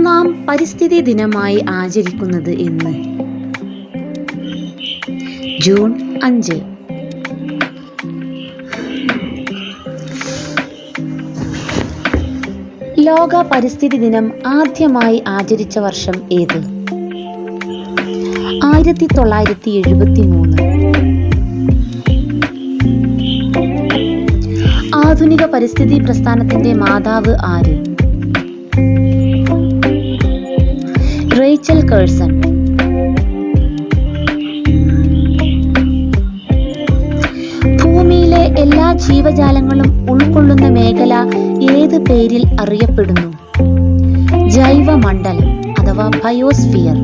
നാം പരിസ്ഥിതി ദിനമായി ആചരിക്കുന്നത് എന്ന്? ജൂൺ 5. ലോക പരിസ്ഥിതി ദിനം ആദ്യമായി ആചരിച്ച വർഷം ഏത്? 1973. ആധുനിക പരിസ്ഥിതി പ്രസ്ഥാനത്തിന്റെ മാതാവ് ആര്? Rachel Carson. ഭൂമിയിലെ എല്ലാ ജീവജാലങ്ങളും ഉൾക്കൊള്ളുന്ന മേഖല ഏത് പേരിൽ അറിയപ്പെടുന്നു? ജൈവമണ്ഡലം അഥവാ ബയോസ്ഫിയർ.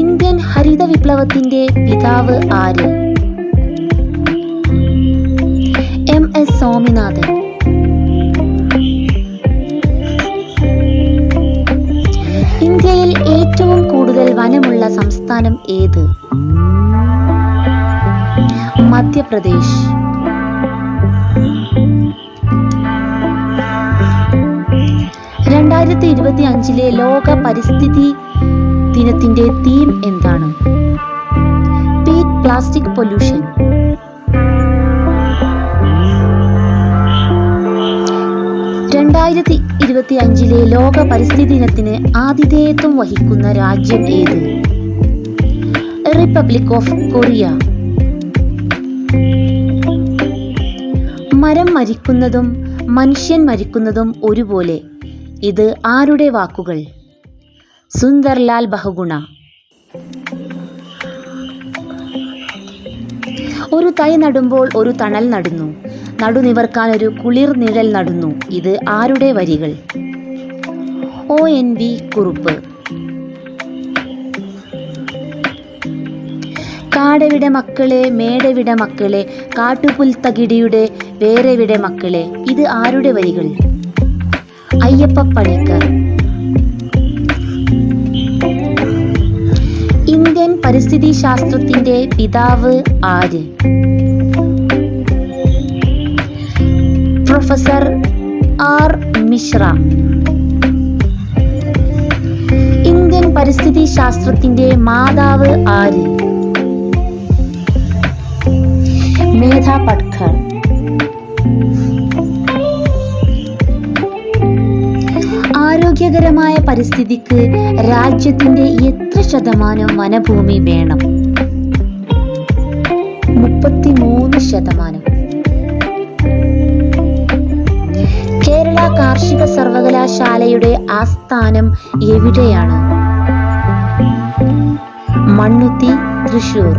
ഇന്ത്യൻ ഹരിത വിപ്ലവത്തിന്റെ പിതാവ് ആര്? MS സ്വാമിനാഥൻ. ഇന്ത്യയിൽ ഏറ്റവും കൂടുതൽ വനമുള്ള സംസ്ഥാനം ഏത്? മധ്യപ്രദേശ്. ലെ ലോക പരിസ്ഥിതി ദിനത്തിന്റെ തീം എന്താണ്? Beat plastic pollution. ലെ ലോക പരിസ്ഥിതി ദിനത്തിന് ആതിഥേയത്വം വഹിക്കുന്ന രാജ്യം ഏത്? Republic of Korea. മരം മരിക്കുന്നതും മനുഷ്യൻ മരിക്കുന്നതും ഒരുപോലെ. ഇത് ആരുടെ വാക്കുകൾ? സുന്ദർലാൽ ബഹുഗുണ. ഒരു തൈ നടുമ്പോൾ ഒരു തണൽ നടുന്നു, നടുനിവർക്കാൻ ഒരു കുളിർ നിഴൽ നടുന്നു. ഇത് ആരുടെ വരികൾ? ONV കുറുപ്പ്. കാടെവിടെ മക്കളെ മേടെവിടെ മക്കളെ, കാട്ടുപുൽത്തകിടിയുടെ വേരെവിടെ മക്കളെ. ഇത് ആരുടെ വരികൾ? അയ്യപ്പ പണിക്കർ. ഇന്ത്യൻ പരിസ്ഥിതി ശാസ്ത്രത്തിന്റെ പിതാവ് ആര്? Professor R. മിശ്ര. ഇന്ത്യൻ പരിസ്ഥിതി ശാസ്ത്രത്തിന്റെ മാതാവ് ആര്? മേധ പട്കർ. ആരോഗ്യകരമായ പരിസ്ഥിതിക്ക് രാജ്യത്തിന്റെ എത്ര ശതമാനം വനഭൂമി വേണം? 33%. കേരള കാർഷിക സർവകലാശാലയുടെ ആസ്ഥാനം എവിടെയാണ്? മണ്ണുത്തി, തൃശൂർ.